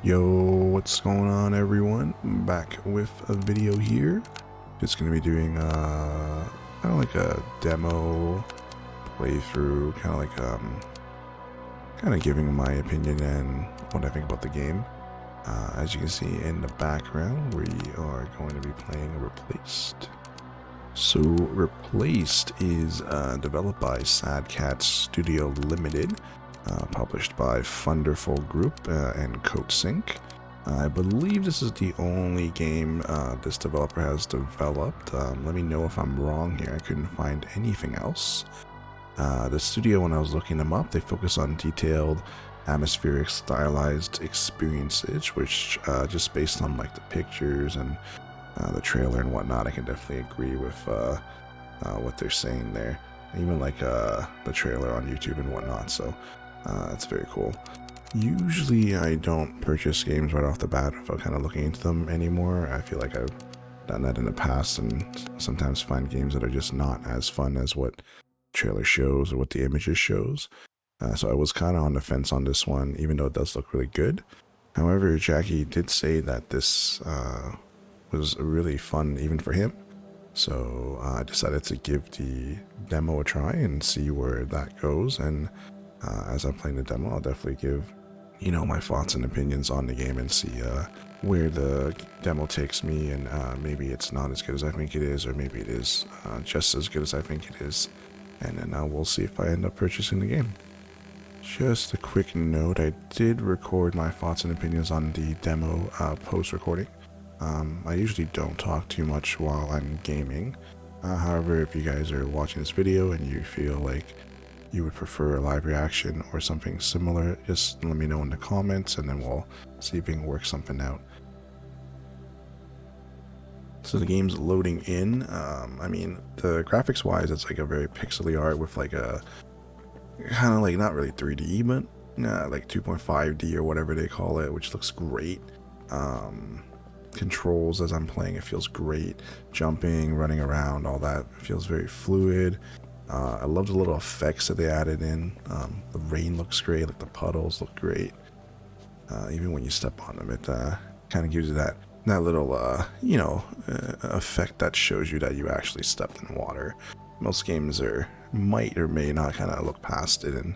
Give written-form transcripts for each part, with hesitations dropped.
Yo, what's going on everyone? I'm back with a video here. Just gonna be doing kind of like a demo playthrough, kind of giving my opinion and what I think about the game. As you can see in the background, we are going to be playing Replaced. So Replaced is developed by Sad Cat Studio Limited, published by Thunderful Group and CodeSync. I believe this is the only game this developer has developed. Let me know if I'm wrong here. I couldn't find anything else. The studio, when I was looking them up, they focus on detailed, atmospheric, stylized experiences, which just based on like the pictures and the trailer and whatnot, I can definitely agree with what they're saying there. Even like the trailer on YouTube and whatnot, so it's very cool. Usually I don't purchase games right off the bat without kind of looking into them anymore. I feel like I've done that in the past and sometimes find games that are just not as fun as what trailer shows or what the images shows. So I was kind of on the fence on this one, even though it does look really good. However, Jackie did say that this was really fun even for him. So I decided to give the demo a try and see where that goes. And as I'm playing the demo, I'll definitely give, my thoughts and opinions on the game and see where the demo takes me. And maybe it's not as good as I think it is, or maybe it is just as good as I think it is. And then we'll see if I end up purchasing the game. Just a quick note, I did record my thoughts and opinions on the demo post-recording. I usually don't talk too much while I'm gaming. However, if you guys are watching this video and you feel like you would prefer a live reaction or something similar, just let me know in the comments and then we'll see if we can work something out. So the game's loading in. I mean, the graphics wise, it's like a very pixely art with like a kind of like not really 3D, but like 2.5D or whatever they call it, which looks great. Controls as I'm playing, it feels great. Jumping, running around, all that feels very fluid. I love the little effects that they added in. The rain looks great, like the puddles look great. Even when you step on them, it kind of gives you that little effect that shows you that you actually stepped in water. Most games might or may not kind of look past it and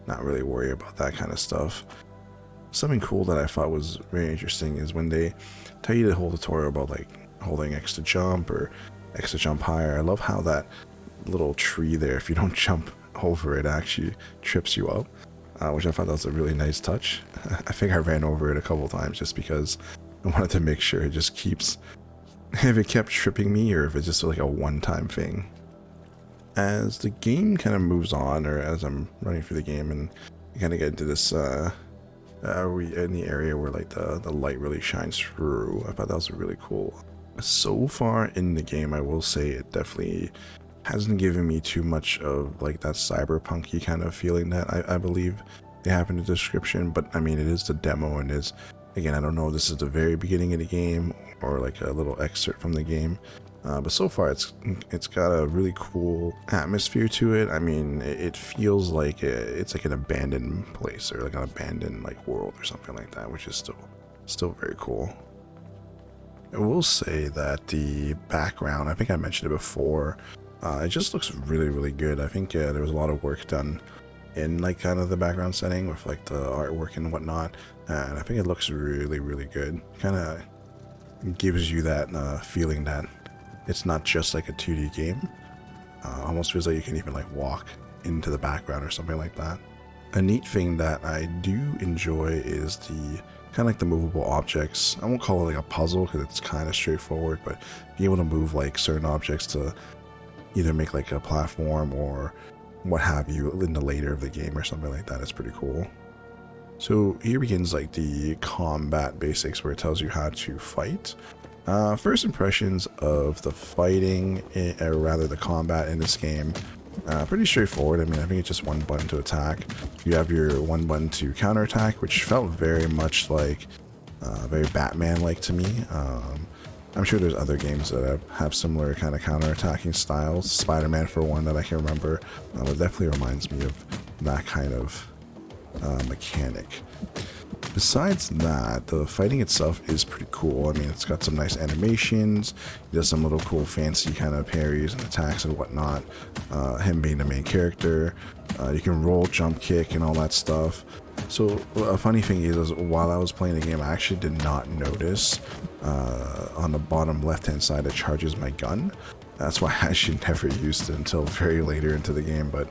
not really worry about that kind of stuff. Something cool that I thought was very interesting is when they tell you the whole tutorial about like holding X to jump or X to jump higher. I love how that little tree there, if you don't jump over it, actually trips you up, which I thought that was a really nice touch. I think I ran over it a couple times just because I wanted to make sure it just keeps, if it kept tripping me or if it's just like a one-time thing. As the game kind of moves on, or as I'm running through the game and you kind of get into this we in the area where like the light really shines through. I thought that was really cool. So far in the game, I will say it definitely hasn't given me too much of like that cyberpunky kind of feeling that I believe they have in the description. But I mean, it is the demo and is, again, I don't know if this is the very beginning of the game or like a little excerpt from the game. But so far it's got a really cool atmosphere to it. I mean, it feels like it's like an abandoned place or like an abandoned like world or something like that, which is still very cool. I will say that the background, I think I mentioned it before, it just looks really good. I think there was a lot of work done in like kind of the background setting with like the artwork and whatnot, and I think it looks really good. Kind of gives you that feeling that it's not just like a 2D game. Almost feels like you can even like walk into the background or something like that. A neat thing that I do enjoy is the kind of like the movable objects. I won't call it like a puzzle because it's kind of straightforward, but being able to move like certain objects to either make like a platform or what have you in the later of the game or something like that is pretty cool. So here begins like the combat basics where it tells you how to fight. First impressions of the fighting, or rather the combat in this game, pretty straightforward. I mean, I think it's just one button to attack. You have your one button to counterattack, which felt very much like, very Batman-like to me. I'm sure there's other games that have similar kind of counterattacking styles. Spider-Man, for one, that I can remember. It definitely reminds me of that kind of mechanic. Besides that, the fighting itself is pretty cool. I mean, it's got some nice animations. He does some little cool fancy kind of parries and attacks and whatnot. Him being the main character. You can roll, jump, kick, and all that stuff. So a funny thing is, while I was playing the game, I actually did not notice on the bottom left-hand side it charges my gun. That's why I actually never used it until very later into the game. But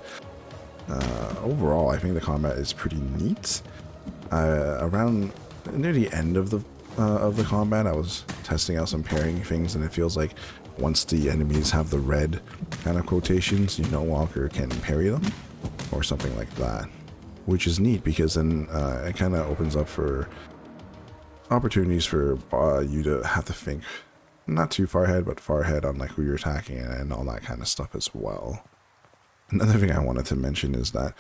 overall, I think the combat is pretty neat. Around near the end of the combat, I was testing out some parrying things, and it feels like once the enemies have the red kind of quotations, you no longer can parry them, or something like that, which is neat because then it kind of opens up for opportunities for you to have to think not too far ahead, but far ahead on like who you're attacking and all that kind of stuff as well. Another thing I wanted to mention is that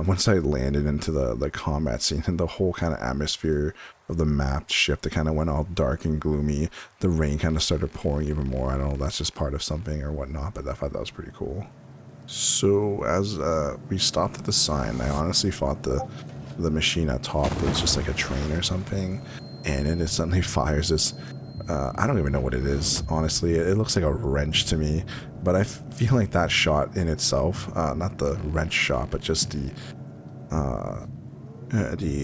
once I landed into the combat scene and the whole kind of atmosphere of the map shift, it kind of went all dark and gloomy. The rain kind of started pouring even more. I don't know if that's just part of something or whatnot, but I thought that was pretty cool. So as we stopped at the sign, I honestly thought the machine at top was just like a train or something, and then it suddenly fires this. I don't even know what it is, honestly. It looks like a wrench to me, but I feel like that shot in itself, not the wrench shot, but just the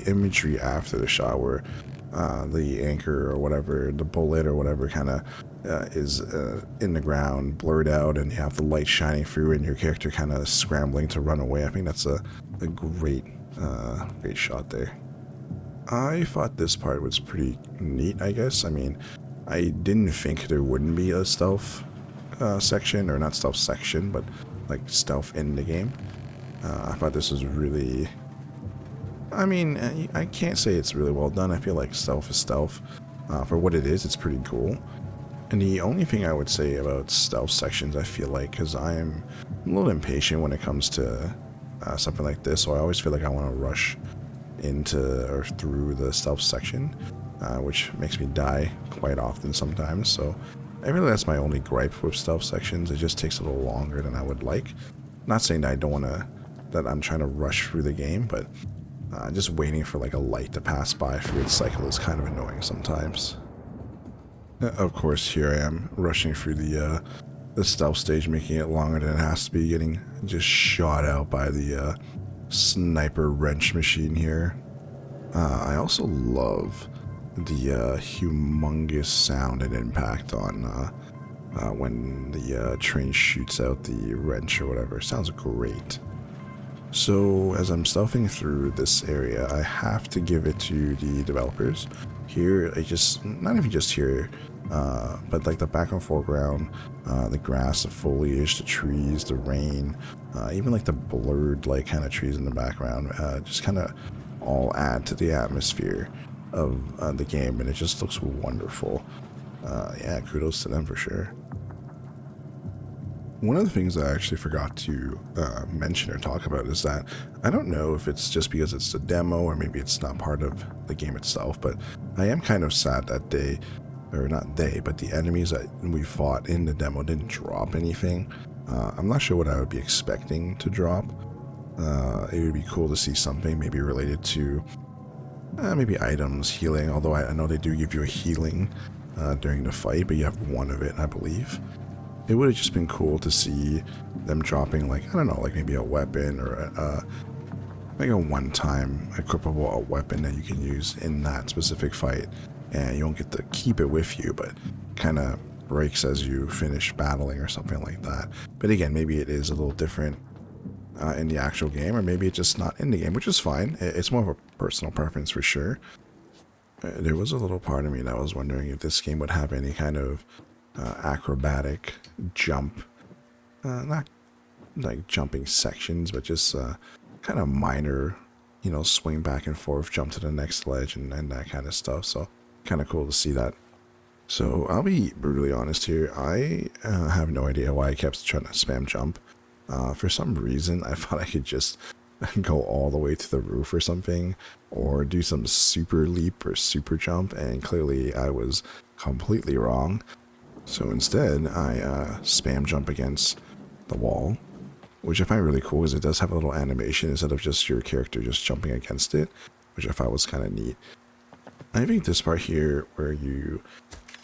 imagery after the shot where the anchor or whatever, the bullet or whatever kind of is in the ground, blurred out, and you have the light shining through and your character kind of scrambling to run away. I think that's a great, great shot there. I thought this part was pretty neat, I guess. I mean, I didn't think there wouldn't be a stealth section, or not stealth section, but like stealth in the game. I thought this was really, I mean, I can't say it's really well done. I feel like stealth is stealth. For what it is, it's pretty cool. And the only thing I would say about stealth sections, I feel like, because I'm a little impatient when it comes to something like this, so I always feel like I want to rush into or through the stealth section, which makes me die quite often sometimes. So I really, that's my only gripe with stealth sections. It just takes a little longer than I would like. Not saying that I don't want to, that I'm trying to rush through the game, but just waiting for like a light to pass by through its cycle is kind of annoying sometimes. Of course, here I am rushing through the stealth stage, making it longer than it has to be, getting just shot out by the sniper wrench machine here. I also love the humongous sound and impact on when the train shoots out the wrench or whatever. It sounds great. So as I'm stealthing through this area, I have to give it to the developers. Here, I just, not even just here, but like the background, foreground, the grass, the foliage, the trees, the rain, even like the blurred like kind of trees in the background, just kind of all add to the atmosphere of the game, and it just looks wonderful. Yeah, kudos to them for sure. One of the things I actually forgot to mention or talk about is that I don't know if it's just because it's a demo or maybe it's not part of the game itself, but I am kind of sad that they, or not they, but the enemies that we fought in the demo didn't drop anything. I'm not sure what I would be expecting to drop. It would be cool to see something maybe related to maybe items, healing, although I know they do give you a healing during the fight, but you have one of it, I believe. It would have just been cool to see them dropping, like, I don't know, like maybe a weapon or like a one-time equipable weapon that you can use in that specific fight, and you don't get to keep it with you, but kind of breaks as you finish battling or something like that. But again, maybe it is a little different in the actual game, or maybe it's just not in the game, which is fine. It's more of a personal preference for sure. There was a little part of me that was wondering if this game would have any kind of acrobatic jump, not like jumping sections, but just kind of minor, you know, swing back and forth, jump to the next ledge, and that kind of stuff. So kind of cool to see that. So I'll be brutally honest here. I have no idea why I kept trying to spam jump. For some reason, I thought I could just go all the way to the roof or something, or do some super leap or super jump, and clearly I was completely wrong. So instead, I spam jump against the wall, which I find really cool because it does have a little animation instead of just your character just jumping against it. which I thought was kind of neat. I think this part here where you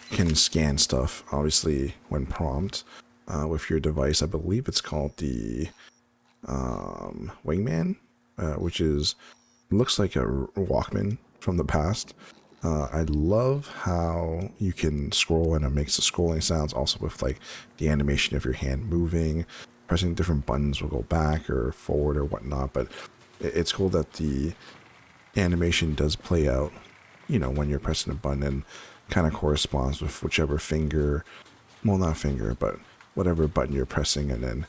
can scan stuff, obviously when prompt, with your device, I believe it's called the Wingman, which looks like a Walkman from the past. I love how you can scroll and it makes the scrolling sounds, also with like the animation of your hand moving. Pressing different buttons will go back or forward or whatnot, but it's cool that the animation does play out, you know, when you're pressing a button, and kind of corresponds with whichever finger, well, not finger, but whatever button you're pressing, and then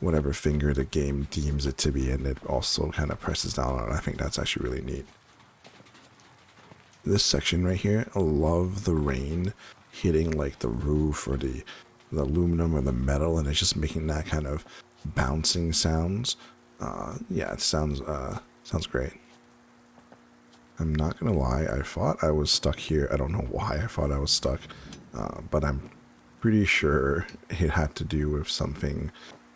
whatever finger the game deems it to be, and it also kind of presses down on it. I think that's actually really neat. This section right here, I love the rain hitting like the roof or the aluminum or the metal, and it's just making that kind of bouncing sounds. Yeah, it sounds great. I'm not gonna lie, I thought I was stuck here. I don't know why I thought I was stuck, but I'm pretty sure it had to do with something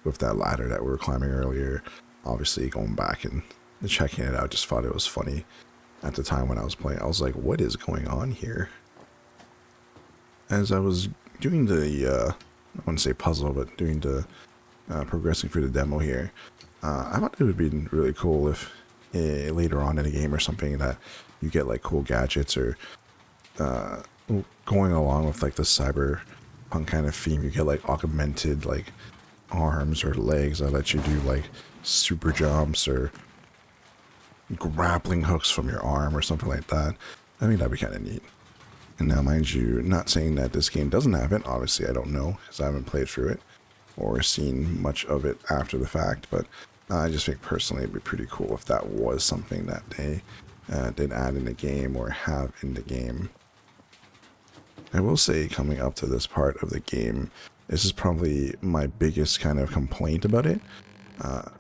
with that ladder that we were climbing earlier. Obviously, going back and checking it out, just thought it was funny. At the time when I was playing, I was like, what is going on here? As I was doing the, I wouldn't say puzzle, but doing the, progressing through the demo here, I thought it would be really cool if later on in the game or something that you get like cool gadgets, or going along with like the cyberpunk kind of theme, you get like augmented like arms or legs that let you do like super jumps or grappling hooks from your arm or something like that. I think that'd be kind of neat. And now, mind you, not saying that this game doesn't have it. Obviously, I don't know because I haven't played through it or seen much of it after the fact. But I just think personally it'd be pretty cool if that was something that they did add in the game or have in the game. I will say, coming up to this part of the game, this is probably my biggest kind of complaint about it.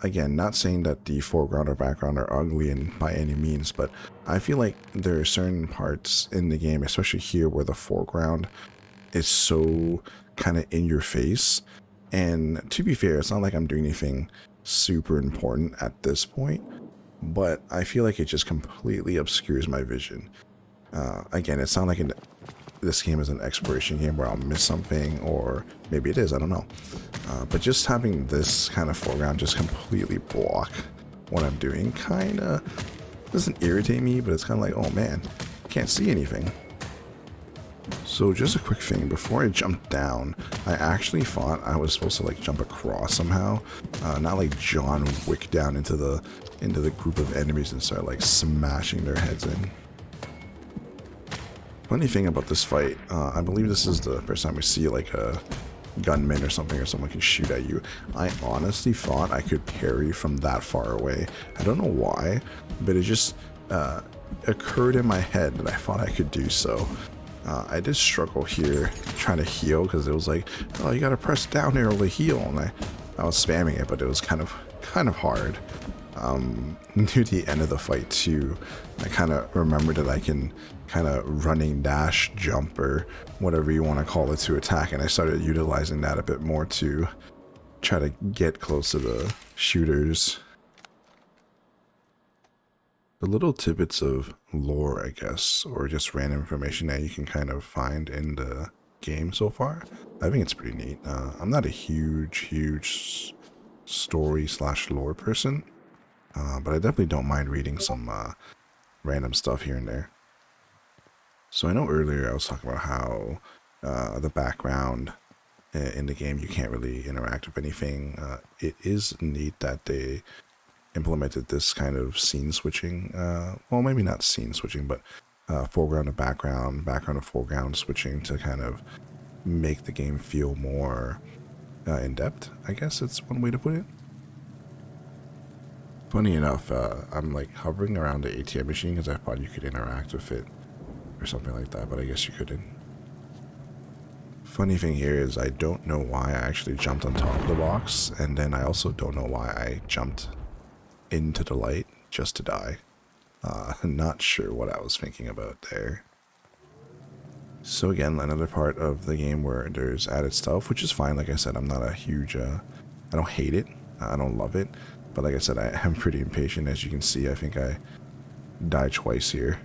Again, not saying that the foreground or background are ugly and by any means, but I feel like there are certain parts in the game, especially here, where the foreground is so kind of in your face. And to be fair, it's not like I'm doing anything super important at this point, but I feel like it just completely obscures my vision. Again, it's not like this game is an exploration game where I'll miss something, or maybe it is, I don't know. But just having this kind of foreground just completely block what I'm doing kind of doesn't irritate me, but it's kind of like, oh man, can't see anything. So just a quick thing, before I jumped down, I actually thought I was supposed to like jump across somehow, not like John Wick down into the group of enemies and start like smashing their heads in. Funny thing about this fight, I believe this is the first time we see like a gunman or something, or someone can shoot at you. I honestly thought I could parry from that far away. I don't know why, but it just occurred in my head that I thought I could do so. I did struggle here trying to heal, because it was like, oh, you gotta press down arrow to heal, and I was spamming it, but it was kind of hard. Near the end of the fight too, I kind of remembered that I can kind of running dash jump, or whatever you want to call it, to attack, and I started utilizing that a bit more to try to get close to the shooters. The little tidbits of lore, I guess, or just random information that you can kind of find in the game so far, I think it's pretty neat. I'm not a huge story / lore person, but I definitely don't mind reading some random stuff here and there. So I know earlier I was talking about how the background in the game, you can't really interact with anything. It is neat that they implemented this kind of scene switching, well, maybe not scene switching, but foreground to background, background to foreground switching to kind of make the game feel more in-depth, I guess it's one way to put it. Funny enough, I'm like hovering around the ATM machine because I thought you could interact with it or something like that, but I guess you couldn't. Funny thing here is I don't know why I actually jumped on top of the box, and then I also don't know why I jumped into the light just to die. Not sure what I was thinking about there. So again, another part of the game where there's added stuff, which is fine. Like I said, I'm not a huge, I don't hate it, I don't love it, but like I said, I am pretty impatient. As you can see, I think I die twice here.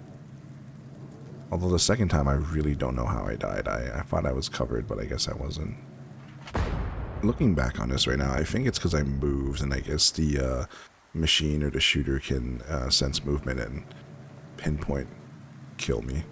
Although the second time I really don't know how I died. I thought I was covered, but I guess I wasn't. Looking back on this right now, I think it's because I moved, and I guess the machine or the shooter can sense movement and pinpoint kill me.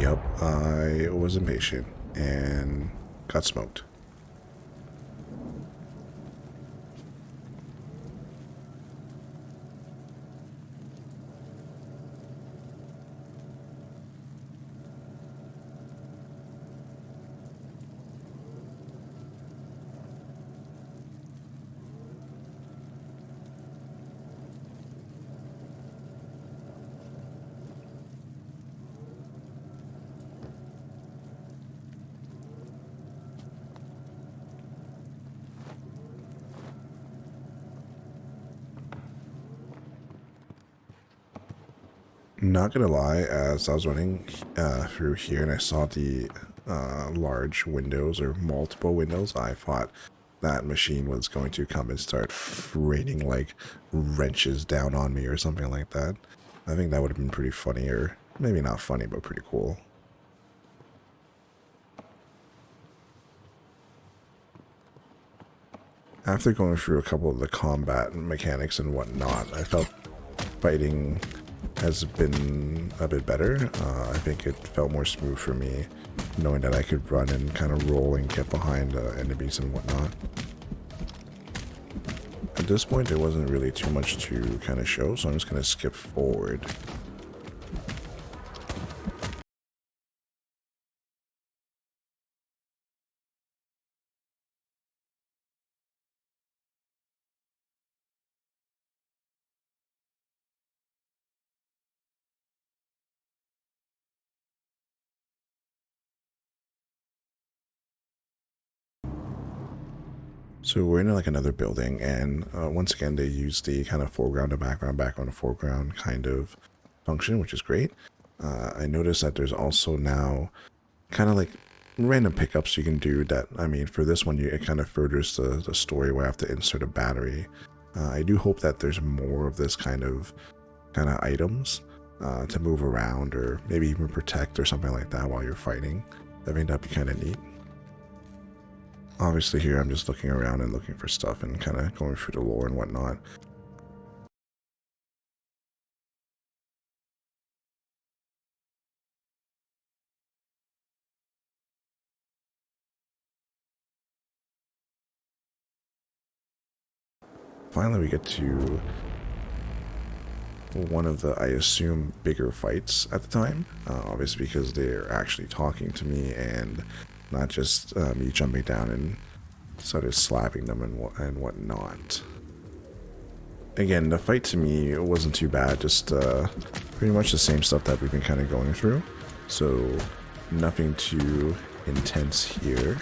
Yep, I was impatient and got smoked. Not gonna lie, as I was running through here and I saw the large windows or multiple windows, I thought that machine was going to come and start raining like wrenches down on me or something like that. I think that would have been pretty funny, or maybe not funny, but pretty cool. After going through a couple of the combat mechanics and whatnot, I felt fighting has been a bit better. I think it felt more smooth for me, knowing that I could run and kind of roll and get behind enemies and whatnot. At this point, there wasn't really too much to kind of show, so I'm just going to skip forward. So we're in like another building, and once again they use the kind of foreground to background, background to foreground kind of function, which is great. I noticed that there's also now kind of like random pickups you can do that, I mean, for this one, it kind of furthers the story where I have to insert a battery. I do hope that there's more of this kind of items to move around, or maybe even protect or something like that while you're fighting. I think that'd be kind of neat. Obviously here I'm just looking around and looking for stuff and kind of going through the lore and whatnot. Finally we get to one of the, I assume, bigger fights at the time, obviously because they're actually talking to me and not just me jumping down and started slapping them and whatnot. Again, the fight to me wasn't too bad, just pretty much the same stuff that we've been kind of going through, so nothing too intense here.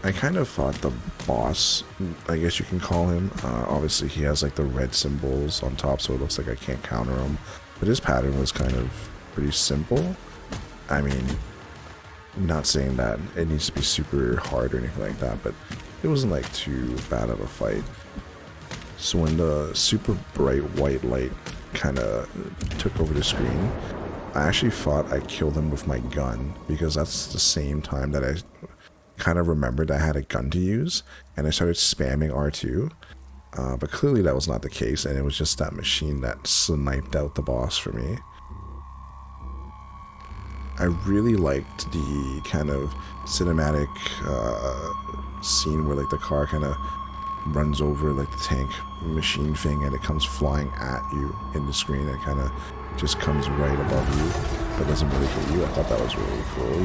I kind of thought the boss, I guess you can call him, obviously he has like the red symbols on top, so it looks like I can't counter him, but his pattern was kind of pretty simple. I mean, not saying that it needs to be super hard or anything like that, but it wasn't like too bad of a fight. So when the super bright white light kind of took over the screen, I actually thought I killed him with my gun, because that's the same time that I kind of remembered I had a gun to use, and I started spamming R2, But clearly that was not the case, and it was just that machine that sniped out the boss for me. I really liked the kind of cinematic scene where like the car kind of runs over like the tank machine thing and it comes flying at you in the screen and kind of just comes right above you but doesn't really hit you. I thought that was really cool.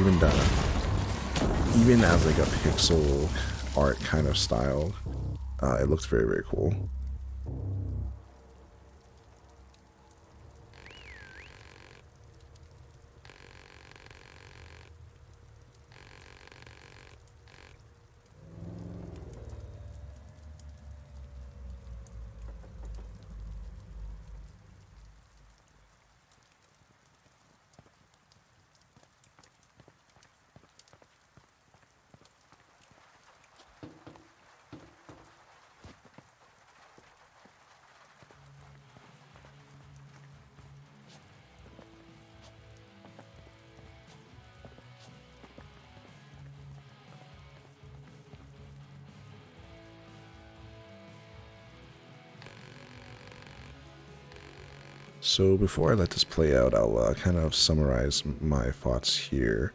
Even as like a pixel art kind of style, it looked very, very cool. So before I let this play out, I'll kind of summarize my thoughts here.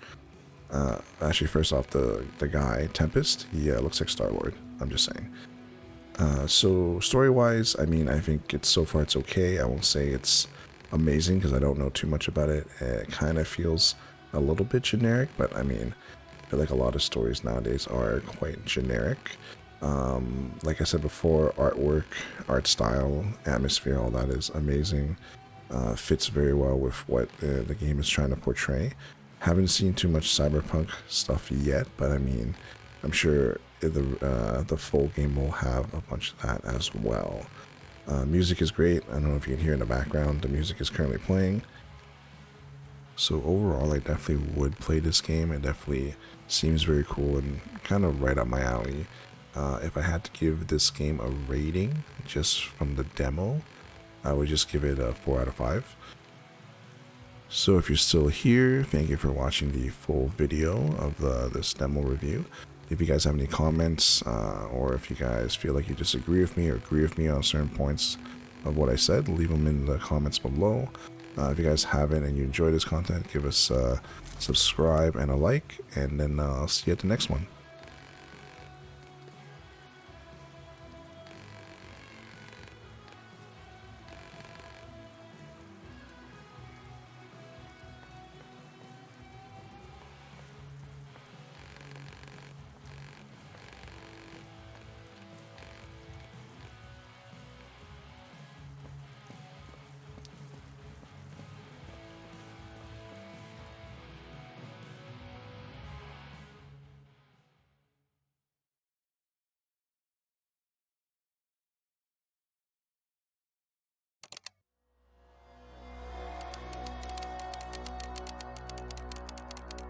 Actually, first off, the guy, Tempest, he looks like Star-Lord. I'm just saying. So story-wise, I mean, I think so far it's okay. I won't say it's amazing because I don't know too much about it. It kind of feels a little bit generic, but I mean, I feel like a lot of stories nowadays are quite generic. Like I said before, artwork, art style, atmosphere, all that is amazing. Fits very well with what the game is trying to portray. Haven't seen too much cyberpunk stuff yet, but I mean, I'm sure the full game will have a bunch of that as well. Music is great. I don't know if you can hear in the background, the music is currently playing. So overall, I definitely would play this game. It definitely seems very cool and kind of right up my alley. If I had to give this game a rating just from the demo, I would just give it a 4 out of 5. So if you're still here, thank you for watching the full video of this demo review. If you guys have any comments, or if you guys feel like you disagree with me or agree with me on certain points of what I said, leave them in the comments below. If you guys haven't and you enjoy this content, give us a subscribe and a like, and then I'll see you at the next one.